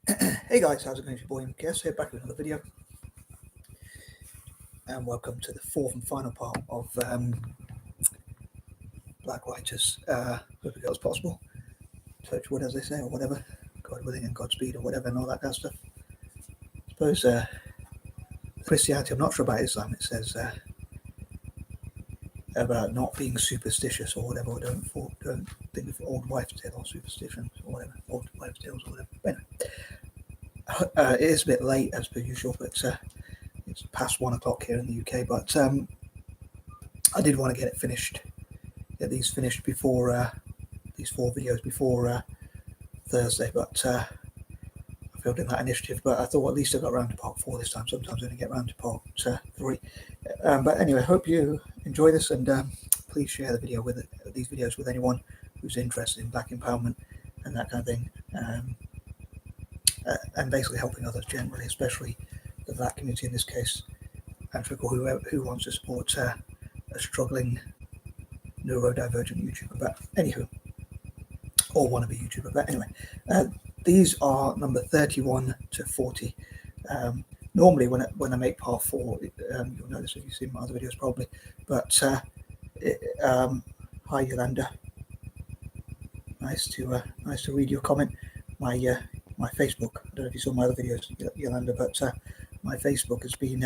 Hey guys, how's it going? It's your boy MKS here, back with another video, and welcome to the fourth and final part of Black Righteous. Hope it goes possible. Touch wood, as they say, or whatever. God willing and Godspeed, or whatever, and all that kind of stuff. I suppose Christianity, I'm not sure about Islam. It says about not being superstitious or whatever. Or don't think of old wives' tale or superstitions or whatever, old wives' tales or whatever. But anyway, it is a bit late as per usual, but it's past 1 o'clock here in the UK. But I did want to get these finished before these 4 videos before Thursday, but I failed in that initiative. But I thought at least I got around to part 4 this time. Sometimes I only get around to part 3. But anyway, hope you enjoy this, and please share these videos with anyone who's interested in black empowerment and that kind of thing, and basically helping others generally, especially the black community in this case, and for who wants to support a struggling neurodivergent YouTuber. But anywho, or wannabe YouTuber. But anyway, these are number 31 to 40. Normally, when I make part 4, you'll notice if you've seen my other videos probably. But hi Yolanda, nice to read your comment. My Facebook. I don't know if you saw my other videos, Yolanda, but my Facebook has been.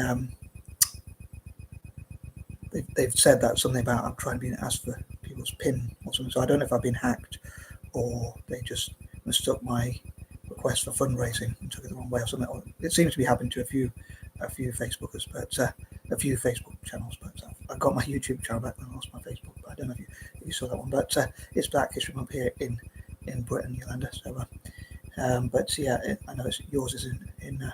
They've said that something about I'm trying to be asked for people's PIN or something. So I don't know if I've been hacked or they just mistook my request for fundraising and took it the wrong way or something. It seems to be happening to a few Facebookers, but a few Facebook channels. But I've got my YouTube channel back and I lost my Facebook. But I don't know if you saw that one. But it's Black History Month here in Britain, Yolanda. So, but yeah, I know yours is in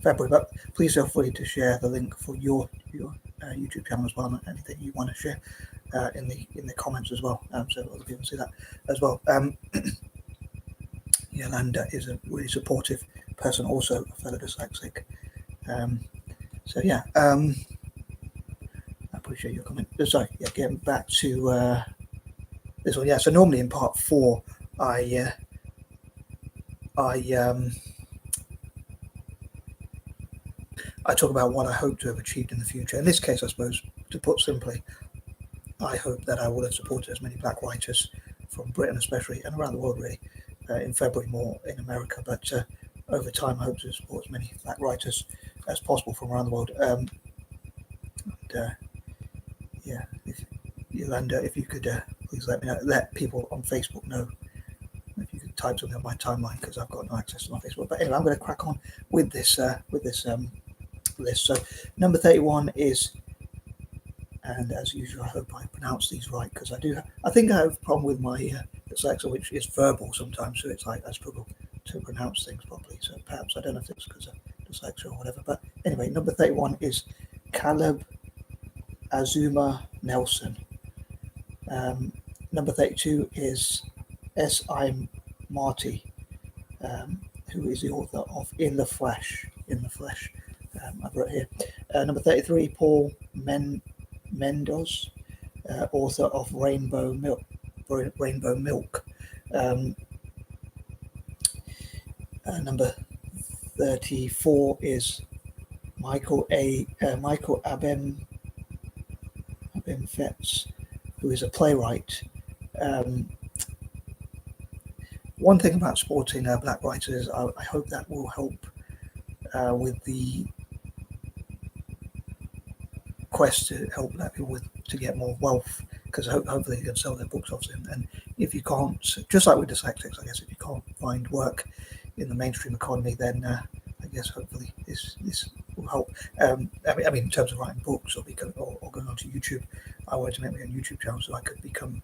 February, but please feel free to share the link for your YouTube channel as well, and anything you want to share in the comments as well, so other people see that as well. Yolanda is a really supportive person, also a fellow dyslexic. So yeah, I appreciate your comment. Sorry, yeah, getting back to this one. Yeah, so normally in part 4, I talk about what I hope to have achieved in the future. In this case, I suppose, to put simply, I hope that I will have supported as many black writers from Britain especially, and around the world really, in February more in America, but over time I hope to support as many black writers as possible from around the world. Yeah, Yolanda, if you could please let people on Facebook know, if you could type something on my timeline, because I've got no access to my Facebook. But anyway, I'm going to crack on with this list. So number 31 is, and as usual I hope I pronounce these right, because I think I have a problem with my dyslexia, which is verbal sometimes, so it's like I struggle to pronounce things properly. So perhaps, I don't know if it's because of dyslexia or whatever, but anyway, number 31 is Caleb Azuma Nelson. Number 32 is S.I. Marty, who is the author of In the Flesh. I've wrote here. Number 33, Paul Mendoz, author of Rainbow Milk. Number 34 is Michael Abem-Fetz, who is a playwright. One thing about supporting black writers, I hope that will help with the quest to help black people to get more wealth, because hopefully they can sell their books off them. And if you can't, just like with dyslexics, I guess, if you can't find work in the mainstream economy, then I guess hopefully this will help. I mean, in terms of writing books or going onto YouTube, I wanted to make my own YouTube channel so I could become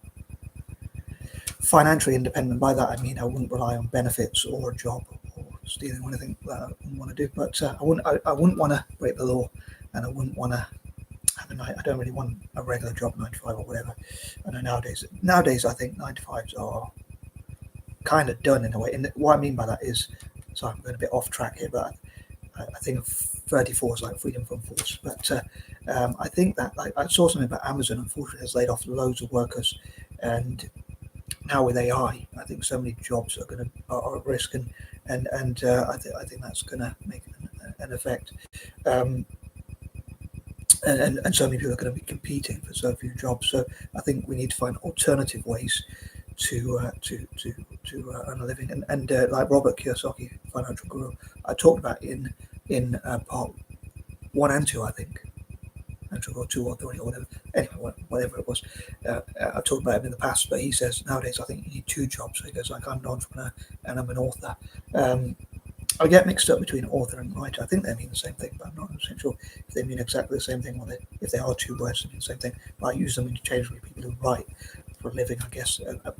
financially independent. By that I mean I wouldn't rely on benefits or a job or stealing or anything that I wouldn't want to do. But I wouldn't want to break the law, and I wouldn't want to have I don't really want a regular job, 9 to 5 or whatever. I know nowadays I think 9 to 5s are kind of done in a way. And what I mean by that is, so I'm going a bit off track here, but I think 34 is like freedom from force. But I think that I saw something about Amazon, unfortunately, has laid off loads of workers, and now with AI, I think so many jobs are at risk, and I think that's going to make an effect. Um, and so many people are going to be competing for so few jobs. So I think we need to find alternative ways to earn a living. And like Robert Kiyosaki, financial guru, I talked about in part 1 and 2, I think, or 2 or 3 or whatever. Anyway, whatever it was, I talked about him in the past. But he says nowadays I think you need 2 jobs. So he goes like, I'm an entrepreneur and I'm an author. I get mixed up between author and writer. I think they mean the same thing, but I'm not 100% sure if they mean exactly the same thing, or if they are 2 words, they mean the same thing. But I use them interchangeably. People who write for a living, I guess,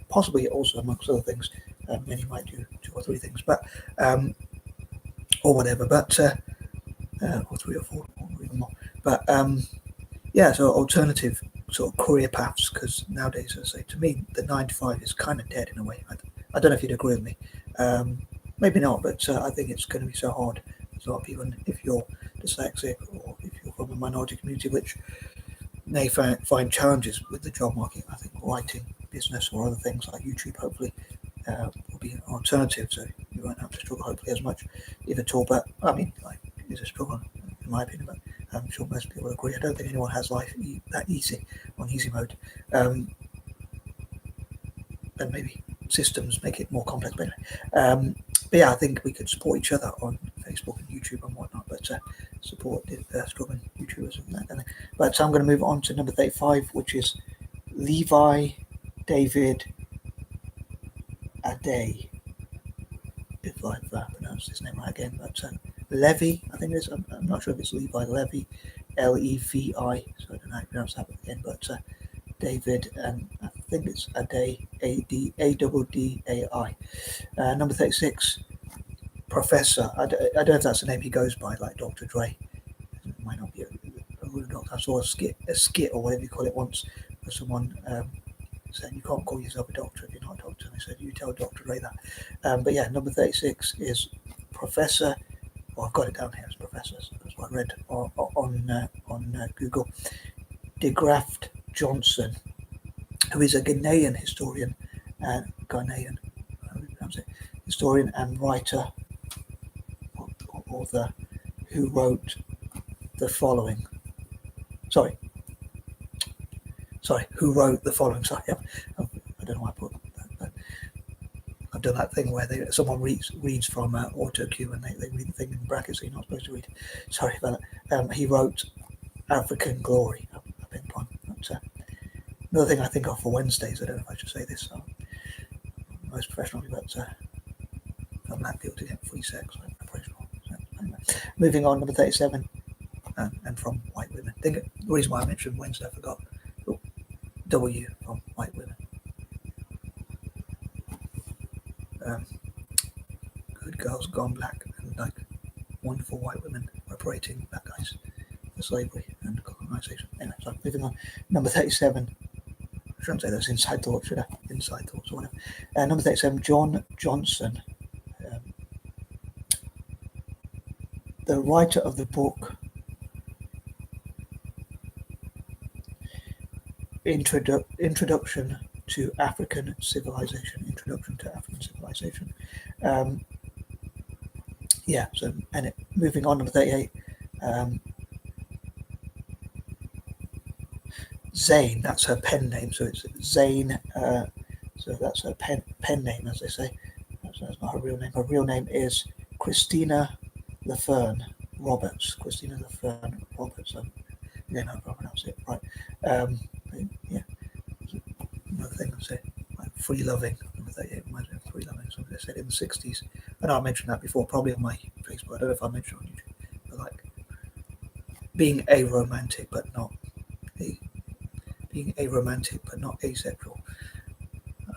possibly also amongst other things. Many might do 2 or 3 things, but or whatever. But or 3 or 4, or even more. But yeah, so alternative sort of career paths, because nowadays, as I say, to me, the 9 to 5 is kind of dead in a way. I don't know if you'd agree with me. Maybe not, but I think it's going to be so hard. There's a lot of people, and if you're dyslexic or if you're from a minority community, which may find challenges with the job market, I think writing, business, or other things like YouTube, hopefully, will be an alternative. So you won't have to struggle, hopefully, as much, if at all. But I mean, like, it's a struggle, in my opinion. But I'm sure most people agree. I don't think anyone has life that easy on easy mode. And maybe systems make it more complex. But anyway, but yeah, I think we could support each other on Facebook and YouTube and whatnot, but support the struggling YouTubers and that kind of thing. But I'm going to move on to number 35, which is Levi David Adey, if I've pronounced his name right again. But Levy, I think it is. I'm not sure if it's Levi Levy, Levi. So I don't know how to pronounce that again, but David, and I think it's Adey, Addai. Number 36, Professor. I don't know if that's the name he goes by, like Dr. Dre. It might not be a real doctor. I saw a skit or whatever you call it once, where someone saying you can't call yourself a doctor if you're not a doctor. And they said, you tell Dr. Dre that. But yeah, number 36 is Professor. Well, I've got it down here as Professor. So that's what I read on Google. De Graft Johnson, who is a Ghanaian historian and historian and writer, or author, who wrote the following. Who wrote the following? Sorry, I don't know why I put that, but I've done that thing where someone reads from auto cue and they read the thing in brackets, so you're not supposed to read. Sorry about that. He wrote African Glory. I beg your pardon. Another thing I think of for Wednesdays, I don't know if I should say this, most professionally, but I'm not able to get free sex. So anyway. Moving on, number 37, and from white women. The reason why I mentioned Wednesday, I forgot. W from white women. Good girls gone black, and like wonderful white women operating black guys for slavery and colonization. Anyway, so moving on. Number 37. I shouldn't say those inside thoughts, should I? Inside thoughts or whatever. Number 37, John Johnson, the writer of the book Introduction to African Civilization. Yeah, so moving on, number 38. Zane, that's her pen name, so it's Zane. So that's her pen name, as they say. That's not her real name. Her real name is Christina Laferne Roberts. Again, I can't pronounce it right. Yeah, another thing I say, like free loving. Number 38 reminds me of free loving. Something I said in the 60s. I know I mentioned that before, probably on my Facebook. I don't know if I mentioned it on YouTube, but like being aromantic, but not asexual.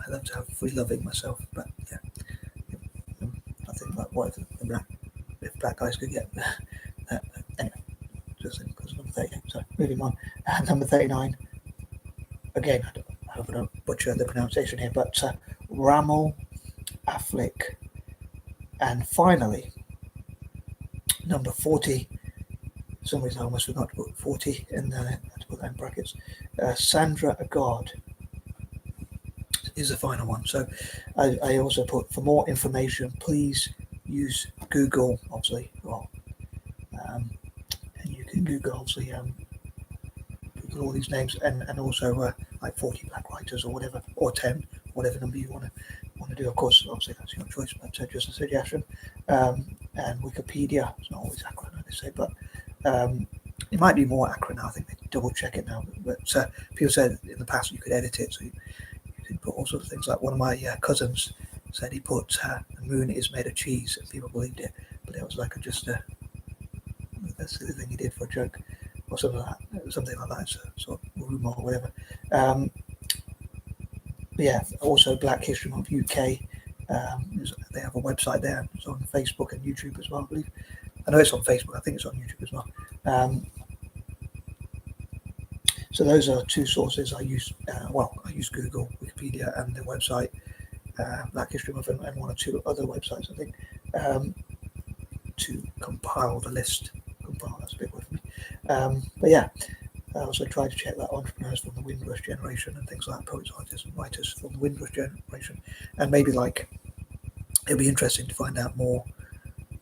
I love to have free loving myself, but yeah, I think like what if black guys could get that anyway. Just because number 38. So moving on, number 39. Again, I hope I don't butcher the pronunciation here, but Ramal Affleck, and finally number 40. For some reason I almost forgot to put 40 in there. I had to put that in brackets. Sandra Agard. is the final one. So I also put, for more information, please use Google, obviously. Well, and you can Google, obviously, Google all these names, and also like 40 black writers or whatever, or 10, whatever number you want to do. Of course, obviously that's your choice, but just a suggestion. And Wikipedia, it's not always accurate, like they say, but it might be more accurate now. I think they double check it now. But people said in the past you could edit it, so you could put all sorts of things. Like one of my cousins said he put the moon is made of cheese, and people believed it, but it was like just a silly thing he did for a joke, or something like that. It's a sort of rumor or whatever. Yeah, also Black History Month UK. They have a website there. It's on Facebook and YouTube as well, I believe. I know it's on Facebook. I think it's on YouTube as well. So those are two sources I use. I use Google, Wikipedia, and the website Black History Month, and one or two other websites, I think, to compile the list. Compile, that's a big word for me. But yeah, I also tried to check that entrepreneurs from the Windrush generation and things like poets, artists, and writers from the Windrush generation, and maybe like it'll be interesting to find out more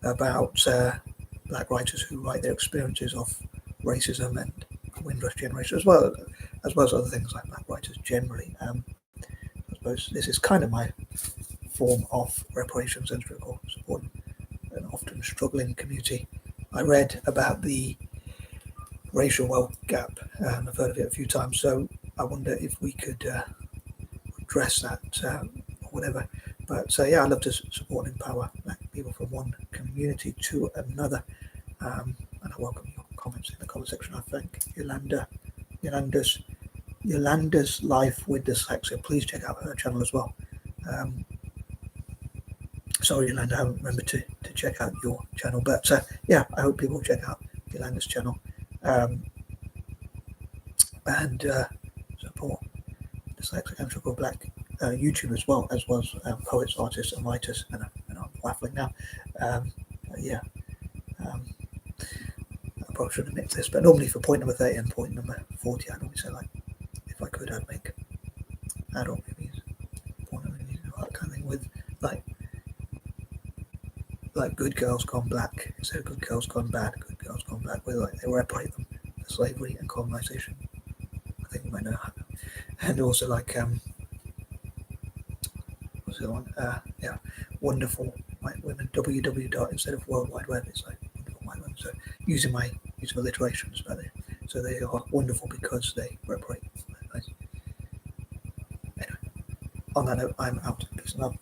about black writers who write their experiences of racism and Windrush generation, as well as other things like black writers generally. I suppose this is kind of my form of reparations and supporting an often struggling community. I read about the racial wealth gap, and I've heard of it a few times, so I wonder if we could address that or whatever. But I love to support and empower black people from one community to another, and I welcome your comments in the comment section. I thank Yolanda's Life with Dyslexia. Please check out her channel as well. Sorry, Yolanda, I haven't remembered to check out your channel, but I hope people check out Yolanda's channel and support Dyslexic and Struggle Black YouTube as well as poets, artists, and writers. And I'm waffling now. I probably should admit this, but normally for point number 30 and point number 40, I'd normally say, like, if I could, I'd make adult movies, porn movies, that kind of thing, with like Good Girls Gone Black instead of Good Girls Gone Bad. Good Girls Gone Black, where like they reparate them for slavery and colonization. I think you might know. And also like what's the other one? Wonderful White Women. www. Instead of World Wide Web, it's like Wonderful White Women. So using my alliterations about it. So they are wonderful because they reparate. Anyway, on that note, I'm out. Peace and love.